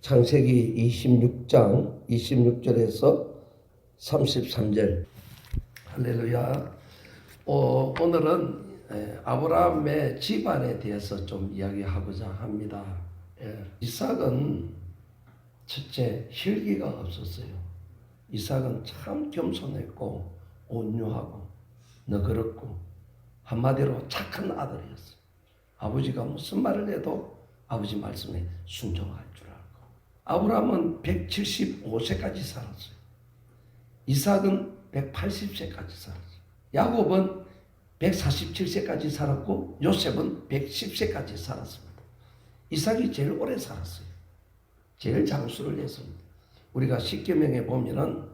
창세기 26장 26절에서 33절. 할렐루야. 오늘은 아브라함의 집안에 대해서 좀 이야기하고자 합니다. 이삭은 첫째 혈기가 없었어요. 이삭은 참 겸손했고 온유하고 너그럽고 한마디로 착한 아들이었어요. 아버지가 무슨 말을 해도 아버지 말씀에 순종할 줄 알고. 아브라함은 175세까지 살았어요. 이삭은 180세까지 살았어요. 야곱은 147세까지 살았고 요셉은 110세까지 살았습니다. 이삭이 제일 오래 살았어요. 제일 장수를 했습니다. 우리가 10계명에 보면은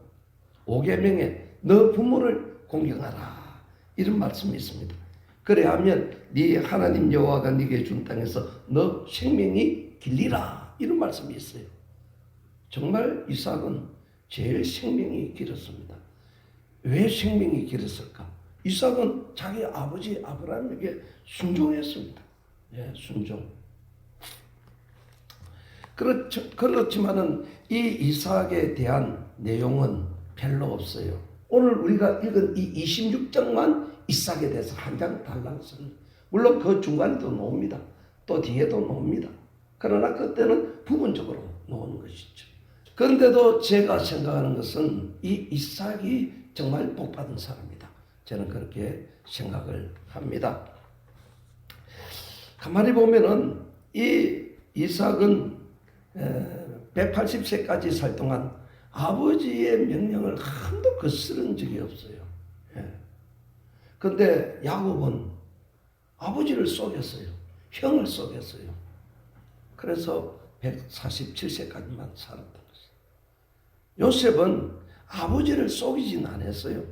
5계명에 너 부모를 공경하라 이런 말씀이 있습니다. 그래야하면 네 하나님 여호와가 네게 준 땅에서 너 생명이 길리라 이런 말씀이 있어요. 정말 이삭은 제일 생명이 길었습니다. 왜 생명이 길었을까? 이삭은 자기 아버지 아브라함에게 순종했습니다. 순종. 그렇지만은 이 이삭에 대한 내용은 별로 없어요. 오늘 우리가 읽은 이 26장만 이삭에 대해서 한 장 달랑 씁니다. 물론 그 중간에도 나옵니다. 또 뒤에도 나옵니다. 그러나 그때는 부분적으로 나오는 것이죠. 그런데도 제가 생각하는 것은 이 이삭이 정말 복받은 사람이다. 저는 그렇게 생각을 합니다. 가만히 보면은 이 이삭은 180세까지 살 동안 아버지의 명령을 한도 거스른 적이 없어요. 그런데 야곱은 아버지를 속였어요. 형을 속였어요. 그래서 147세까지만 살았던 것이에요. 요셉은 아버지를 속이진 않았어요.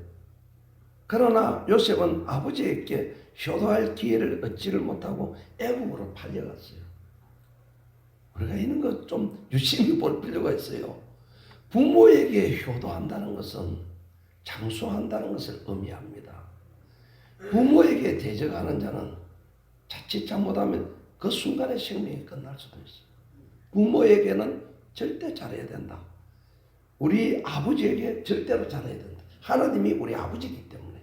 그러나 요셉은 아버지에게 효도할 기회를 얻지를 못하고 애국으로 팔려갔어요. 우리가 이런 것 좀 유심히 볼 필요가 있어요. 부모에게 효도한다는 것은 장수한다는 것을 의미합니다. 부모에게 대적하는 자는 자칫 잘못하면 그 순간에 생명이 끝날 수도 있어요. 부모에게는 절대 잘해야 된다. 우리 아버지에게 절대로 잘해야 된다. 하나님이 우리 아버지이기 때문에.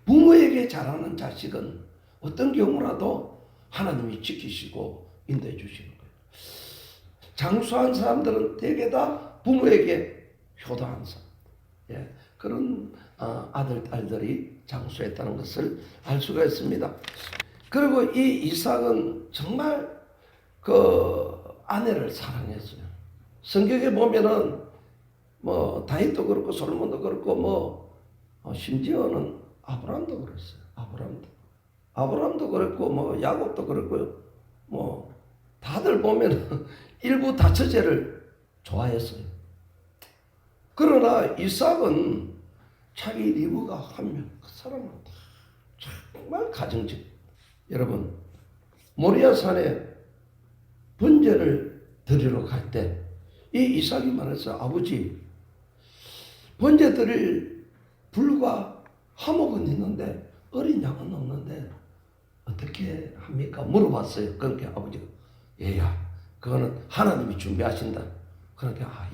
부모에게 잘하는 자식은 어떤 경우라도 하나님이 지키시고 인도해 주시는 거예요. 장수한 사람들은 대개 다 부모에게 효도한 사람. 그런 아들, 딸들이 장수했다는 것을 알 수가 있습니다. 그리고 이 이삭은 정말 그 아내를 사랑했어요. 성경에 보면은 뭐 다윗도 그렇고 솔로몬도 그렇고 심지어는 아브라함도 그랬어요. 아브라함도 그랬고 뭐 야곱도 그랬고요. 다들 보면은 일부 다처제를 좋아했어요. 그러나 이삭은 자기 리브가 한 명, 그 사람은 정말 가정적. 여러분, 모리아산에 번제를 드리러 갈 때 이 이삭이 말했어요. 아버지, 번제 드릴 불과 화목은 있는데 어린 양은 없는데 어떻게 합니까? 물어봤어요. 그렇게 아버지가 얘야, 그거는 하나님이 준비하신다. 그러니까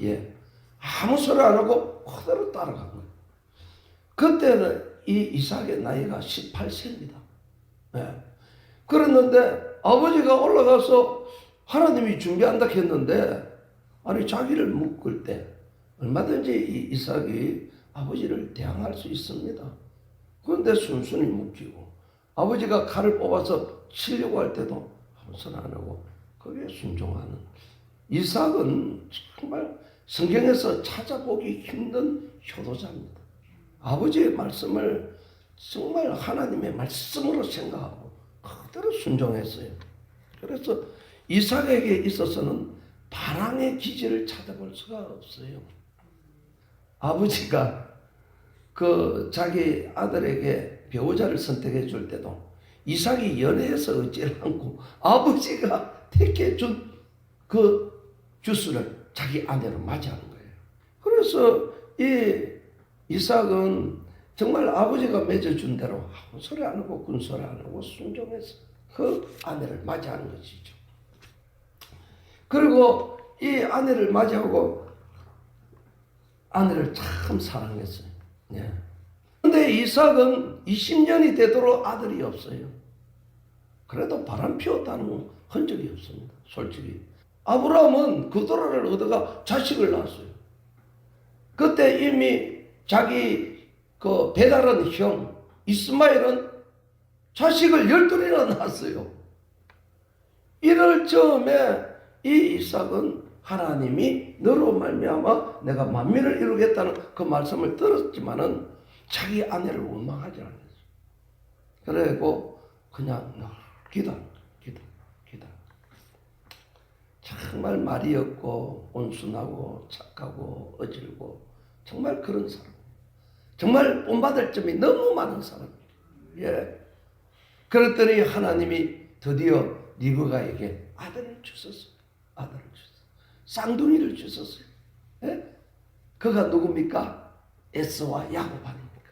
아무 소리 안 하고 그대로 따라간 거예요. 그때는 이 이삭의 나이가 18세입니다. 그랬는데 아버지가 올라가서 하나님이 준비한다 했는데 아니 자기를 묶을 때 얼마든지 이 이삭이 아버지를 대항할 수 있습니다. 그런데 순순히 묶이고 아버지가 칼을 뽑아서 치려고 할 때도 아무 소리 안 하고 거기에 순종하는 이삭은 정말 성경에서 찾아보기 힘든 효도자입니다. 아버지의 말씀을 정말 하나님의 말씀으로 생각하고 그대로 순종했어요. 그래서 이삭에게 있어서는 바람의 기질을 찾아볼 수가 없어요. 아버지가 자기 아들에게 배우자를 선택해 줄 때도 이삭이 연애해서 얻지를 않고 아버지가 택해 준 그 주스를 자기 아내로 맞이하는 거예요. 그래서 이 이삭은 정말 아버지가 맺어준 대로 아무 소리 안 하고 군소리 안 하고 순종해서 그 아내를 맞이하는 것이죠. 그리고 이 아내를 맞이하고 아내를 참 사랑했어요. 예. 근데 이삭은 20년이 되도록 아들이 없어요. 그래도 바람 피웠다는 흔적이 없습니다. 솔직히. 아브라함은 그 도라를 얻어가 자식을 낳았어요. 그때 이미 자기 그 배다른 형 이스마엘은 자식을 12이나 낳았어요. 이럴 즈음에 이 이삭은 하나님이 너로 말미암아 내가 만민을 이루겠다는 그 말씀을 들었지만은 자기 아내를 원망하지 않았어요. 그리고 그냥 기다. 정말 말이 없고 온순하고 착하고 어질고 정말 그런 사람. 정말 본받을 점이 너무 많은 사람. 예. 그랬더니 하나님이 드디어 리브가에게 아들을 주셨어요. 쌍둥이를 주셨어요. 예? 그가 누굽니까? 에서와 야곱 아닙니까?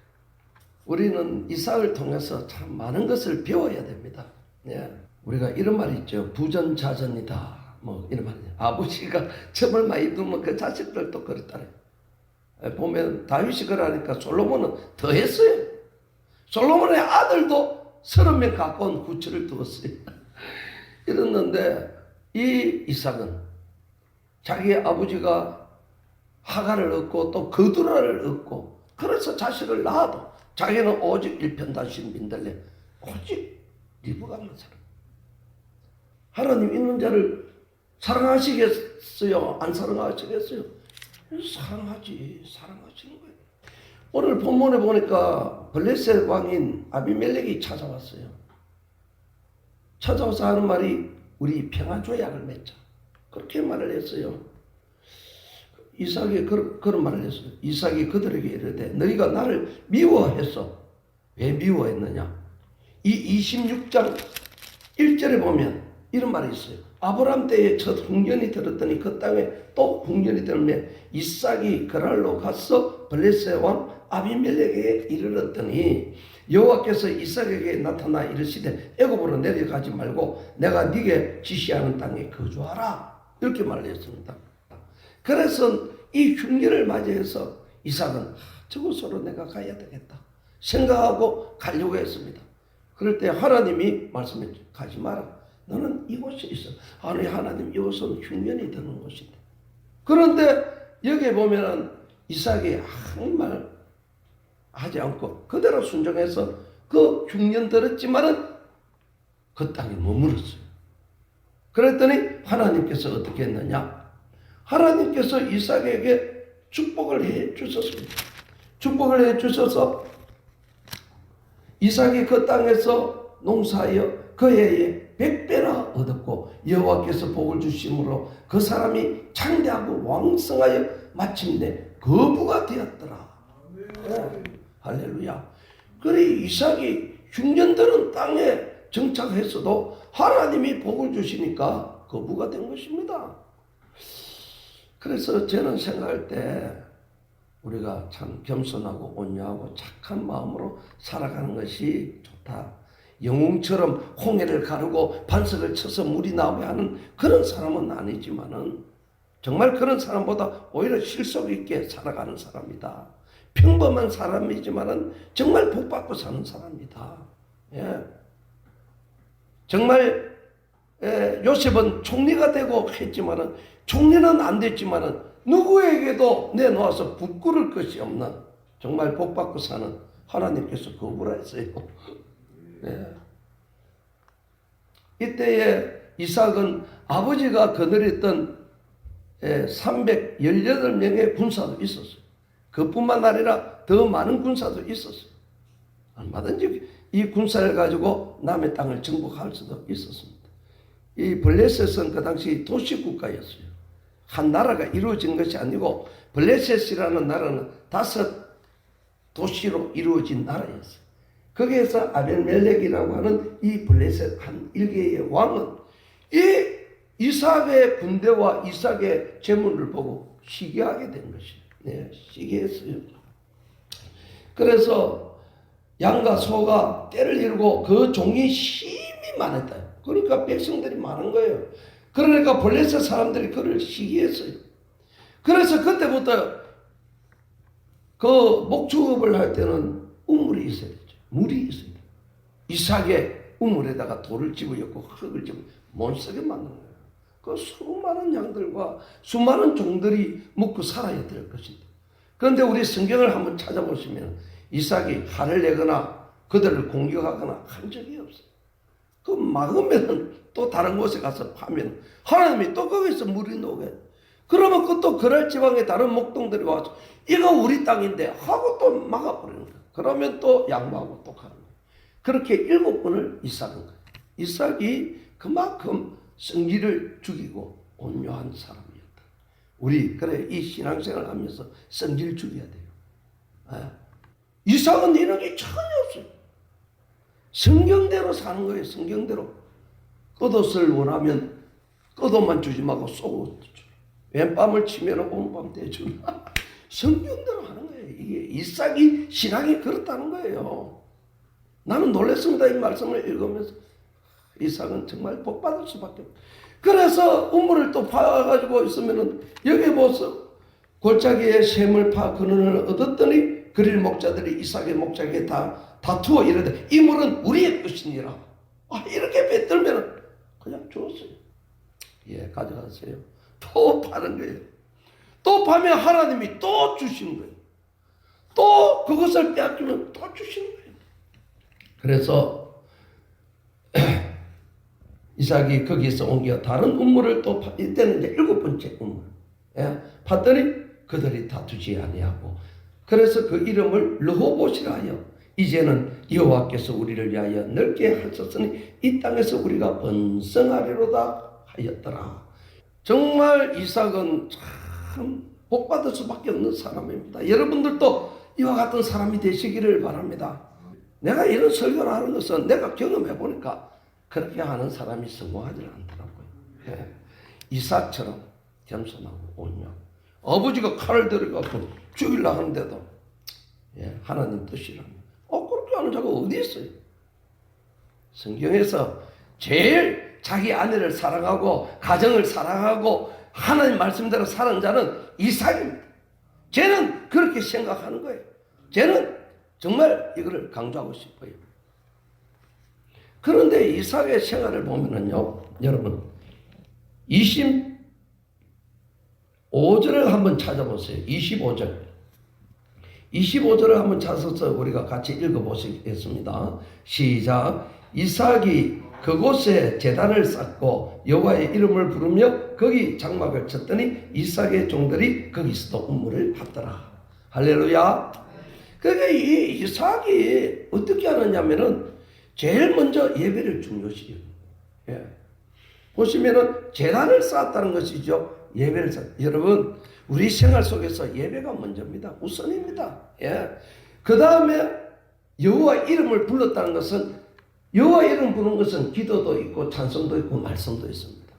우리는 이삭을 통해서 참 많은 것을 배워야 됩니다. 예. 우리가 이런 말이 있죠. 부전자전이다. 뭐 이런 말이죠. 아버지가 점을 많이 두면 그 자식들도 그렇다네. 보면 다윗이 그러니까 솔로몬은 더 했어요. 솔로몬의 아들도 30명 가까운 구처를 두었어요. 이랬는데 이 이삭은 자기 아버지가 하갈을 얻고 또 그두라를 얻고 그래서 자식을 낳아도 자기는 오직 일편단심 민들레 오직 리브가만 살아. 하나님 있는 자를 사랑하시겠어요? 안 사랑하시겠어요? 사랑하시는 거예요. 오늘 본문에 보니까 블레셋 왕인 아비멜렉이 찾아왔어요. 찾아와서 하는 말이 우리 평화조약을 맺자. 그렇게 말을 했어요. 이삭이 그런 말을 했어요. 이삭이 그들에게 이르되 너희가 나를 미워했어. 왜 미워했느냐? 이 26장 1절에 보면 이런 말이 있어요. 아브라함 때에 첫 홍련이 들었더니 그 땅에 또 홍련이 들면 이삭이 그랄로 가서 블레셋 왕 아비멜렉에게 이르렀더니 여호와께서 이삭에게 나타나 이르시되 애굽으로 내려가지 말고 내가 네게 지시하는 땅에 거주하라. 이렇게 말했습니다. 그래서 이 흉년을 맞이해서 이삭은 저곳으로 내가 가야 되겠다 생각하고 가려고 했습니다. 그럴 때 하나님이 말씀했죠. 가지 마라. 너는 이곳에 있어. 아니 하나님 이곳은 흉년이 드는 곳인데. 그런데 여기에 보면은 이삭이 아무 말 하지 않고 그대로 순종해서 그 흉년 들었지만은 그 땅에 머물렀어요. 그랬더니 하나님께서 어떻게 했느냐? 하나님께서 이삭에게 축복을 해 주셨습니다. 축복을 해 주셔서 이삭이 그 땅에서 농사하여 그 해에 100배나 얻었고 여호와께서 복을 주심으로 그 사람이 창대하고 왕성하여 마침내 거부가 되었더라. 네. 할렐루야. 그래 이삭이 흉년되는 땅에 정착했어도 하나님이 복을 주시니까 거부가 된 것입니다. 그래서 저는 생각할 때 우리가 참 겸손하고 온유하고 착한 마음으로 살아가는 것이 좋다. 영웅처럼 홍해를 가르고 반석을 쳐서 물이 나오게 하는 그런 사람은 아니지만은 정말 그런 사람보다 오히려 실속 있게 살아가는 사람이다. 평범한 사람이지만은 정말 복받고 사는 사람이다. 예. 정말 요셉은 총리가 되고 했지만은 총리는 안 됐지만은 누구에게도 내놓아서 부끄러울 것이 없는 정말 복받고 사는 하나님께서 거부를 했어요. 네. 이때에 이삭은 아버지가 거느렸던 318명의 군사도 있었어요. 그뿐만 아니라 더 많은 군사도 있었어요. 얼마든지 이 군사를 가지고 남의 땅을 정복할 수도 있었습니다. 이 블레셋은 그 당시 도시국가였어요. 한 나라가 이루어진 것이 아니고 블레셋이라는 나라는 5 도시로 이루어진 나라였어요. 거기에서 아벨멜렉이라고 하는 이 블레셋 한 일개의 왕은 이 이삭의 군대와 이삭의 재물을 보고 시기하게 된 것이에요. 네, 시기했어요. 그래서 양과 소가 떼를 이루고 그 종이 심히 많았다. 그러니까 백성들이 많은 거예요. 그러니까 블레셋 사람들이 그를 시기했어요. 그래서 그때부터 그 목축업을 할 때는 우물이 있어야 되죠. 물이 있어야 돼요. 이삭의 우물에다가 돌을 집어넣고 흙을 집어 못 쓰게 만든 거예요. 그 수많은 양들과 수많은 종들이 먹고 살아야 될 것인데, 그런데 우리 성경을 한번 찾아보시면 이삭이 화를 내거나 그들을 공격하거나 한 적이 없어요. 그 막으면 또 다른 곳에 가서 파면 하나님이 또 거기서 물이 녹아요. 그러면 그 또 그랄 지방의 다른 목동들이 와서 이거 우리 땅인데 하고 또 막아버리는 거예요. 그러면 또 양보하고 또 가는 거예요. 그렇게 7번을 이삭은 거예요. 이삭이 그만큼 성질을 죽이고 온유한 사람이었다. 우리 그래 이 신앙생활 하면서 성질 죽여야 돼요. 이삭은 이런 게 전혀 없어요. 성경대로 사는 거예요. 성경대로. 겉옷을 원하면 겉옷만 주지 말고 속옷 줘. 왼밤을 치면 오른밤 대주나. 성경대로 하는 거예요. 이게 이삭이 신앙이 그렇다는 거예요. 나는 놀랐습니다. 이 말씀을 읽으면서. 이삭은 정말 복받을 수밖에 없어요. 그래서 우물을 또 파가지고 있으면은 여기 보소. 골짜기에 샘을 파 근원을 얻었더니 그릴 목자들이 이삭의 목자기에 다 다투어 이르되 이 물은 우리의 것이니라. 이렇게 뱉들면 그냥 줬어요. 예, 가져가세요. 또 파는 거예요. 또 파면 하나님이 또 주시는 거예요. 또 그것을 빼앗기면 또 주시는 거예요. 그래서 이삭이 거기서 옮겨 다른 우물을 또 이때는 이제 7번째 우물 팠더니 그들이 다투지 아니하고, 그래서 그 이름을 르호봇이라 하여 이제는 여호와께서 우리를 위하여 넓게 하셨으니 이 땅에서 우리가 번성하리로다 하였더라. 정말 이삭은 참 복받을 수밖에 없는 사람입니다. 여러분들도 이와 같은 사람이 되시기를 바랍니다. 내가 이런 설교를 하는 것은 내가 경험해 보니까 그렇게 하는 사람이 성공하지 않더라고요. 이삭처럼 겸손하고 온유하고, 아버지가 칼을 들어가고 죽이려고 하는데도 하나님 뜻이라면 그렇게 하는 자가 어디 있어요? 성경에서 제일 자기 아내를 사랑하고 가정을 사랑하고 하나님 말씀대로 사는 자는 이삭입니다. 쟤는 그렇게 생각하는 거예요. 쟤는 정말 이거를 강조하고 싶어요. 그런데 이삭의 생활을 보면은요, 여러분 25절을 한번 찾아보세요. 25절을 한번 찾아서 우리가 같이 읽어보시겠습니다. 시작. 이삭이 그곳에 제단을 쌓고 여호와의 이름을 부르며 거기 장막을 쳤더니 이삭의 종들이 거기서도 우물을 팠더라. 할렐루야. 그러니까 이 이삭이 어떻게 하느냐면은 제일 먼저 예배를 중요시해요. 보시면은 제단을 쌓았다는 것이죠. 예배를 여러분 우리 생활 속에서 예배가 먼저입니다. 우선입니다. 그 다음에 여호와 이름을 불렀다는 것은, 여호와 이름 부르는 것은 기도도 있고 찬송도 있고 말씀도 있습니다.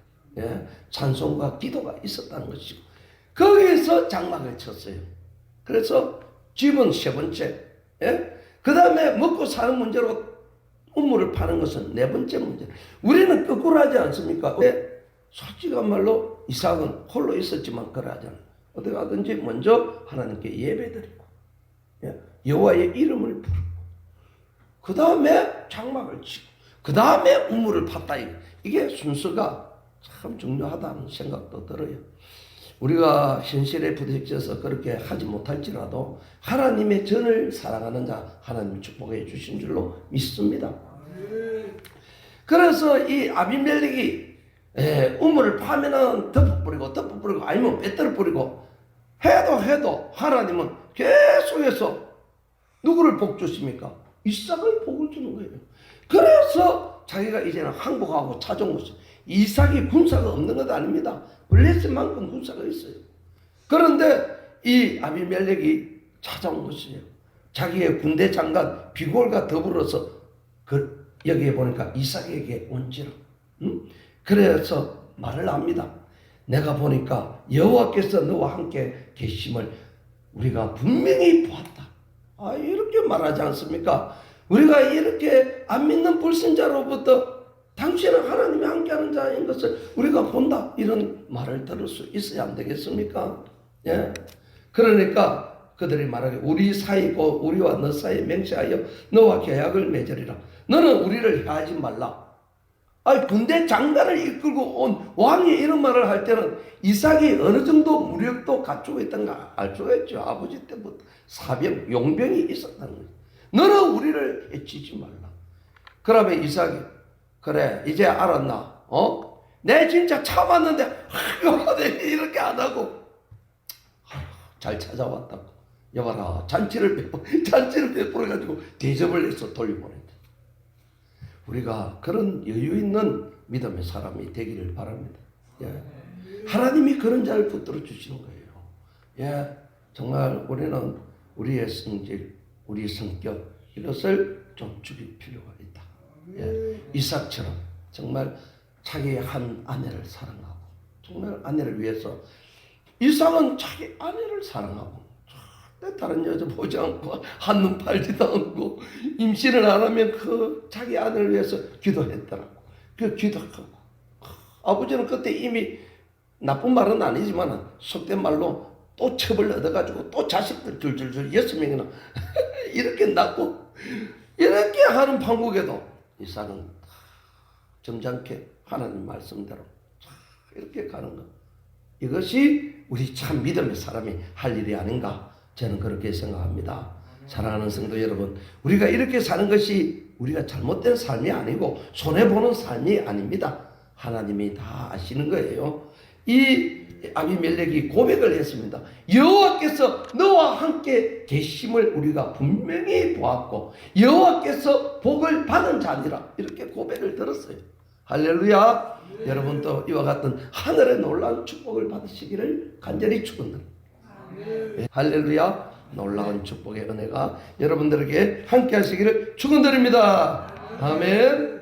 찬송과 기도가 있었다는 것이고, 거기에서 장막을 쳤어요. 그래서 집은 세 번째, 그 다음에 먹고 사는 문제로 우물을 파는 것은 네 번째 문제. 우리는 거꾸로 하지 않습니까? 솔직한 말로 이삭은 홀로 있었지만 그러하잖아요. 어떻게 하든지 먼저 하나님께 예배드리고 여호와의 이름을 부르고 그 다음에 장막을 치고 그 다음에 우물을 팠다. 이게 순서가 참 중요하다는 생각도 들어요. 우리가 현실에 부딪혀서 그렇게 하지 못할지라도 하나님의 전을 사랑하는 자 하나님 축복해 주신 줄로 믿습니다. 그래서 이 아비멜렉이 우물을 파면은 덮어버리고 아니면 빼뜨려버리고 해도 하나님은 계속해서 누구를 복 주십니까? 이삭을 복을 주는 거예요. 그래서 자기가 이제는 항복하고 찾아온 것이, 이삭이 군사가 없는 것 아닙니다. 블레셋만큼 군사가 있어요. 그런데 이 아비멜렉이 찾아온 것이에요. 자기의 군대 장관 비골과 더불어서 여기에 보니까 이삭에게 온지라. 그래서 말을 합니다. 내가 보니까 여호와께서 너와 함께 계심을 우리가 분명히 보았다. 이렇게 말하지 않습니까? 우리가 이렇게 안 믿는 불신자로부터 당신은 하나님이 함께하는 자인 것을 우리가 본다. 이런 말을 들을 수 있어야 안 되겠습니까? 예. 그러니까 그들이 말하기 우리 사이고 우리와 너 사이에 맹세하여 너와 계약을 맺으리라. 너는 우리를 해하지 말라. 아니 군대 장관을 이끌고 온 왕이 이런 말을 할 때는 이삭이 어느 정도 무력도 갖추고 있던가 알 수가 있죠. 아버지 때부터 사병, 용병이 있었다는 거죠. 너는 우리를 해치지 말라. 그러면 이삭이 그래 이제 알았나? 내 진짜 참았는데 이렇게 안 하고 잘 찾아왔다고. 여봐라 잔치를 베풀어가지고 대접을 해서 돌려보낸다. 우리가 그런 여유 있는 믿음의 사람이 되기를 바랍니다. 예. 하나님이 그런 자를 붙들어 주시는 거예요. 예. 정말 우리는 우리의 성질, 우리 성격 이것을 좀 죽일 필요가 있다. 예. 이삭처럼 정말 자기의 한 아내를 사랑하고 정말 아내를 위해서 이삭은 자기 아내를 사랑하고 다른 여자 보지 않고 한눈 팔지도 않고 임신을 안 하면 그 자기 아내를 위해서 기도했더라고. 그 기도하고 아버지는 그때 이미 나쁜 말은 아니지만 속된 말로 또 첩을 얻어가지고 또 자식들 줄줄줄 6명이나 이렇게 낳고 이렇게 하는 판국에도 이삭은 점잖게 하나님 말씀대로 이렇게 가는 것. 이것이 우리 참 믿음의 사람이 할 일이 아닌가 저는 그렇게 생각합니다. 사랑하는 성도 여러분, 우리가 이렇게 사는 것이 우리가 잘못된 삶이 아니고 손해보는 삶이 아닙니다. 하나님이 다 아시는 거예요. 이 아비멜렉이 고백을 했습니다. 여호와께서 너와 함께 계심을 우리가 분명히 보았고 여호와께서 복을 받은 자니라 이렇게 고백을 들었어요. 할렐루야. 여러분도 이와 같은 하늘의 놀라운 축복을 받으시기를 간절히 축원합니다. 할렐루야. 놀라운 축복의 은혜가 여러분들에게 함께 하시기를 축원드립니다. 아멘.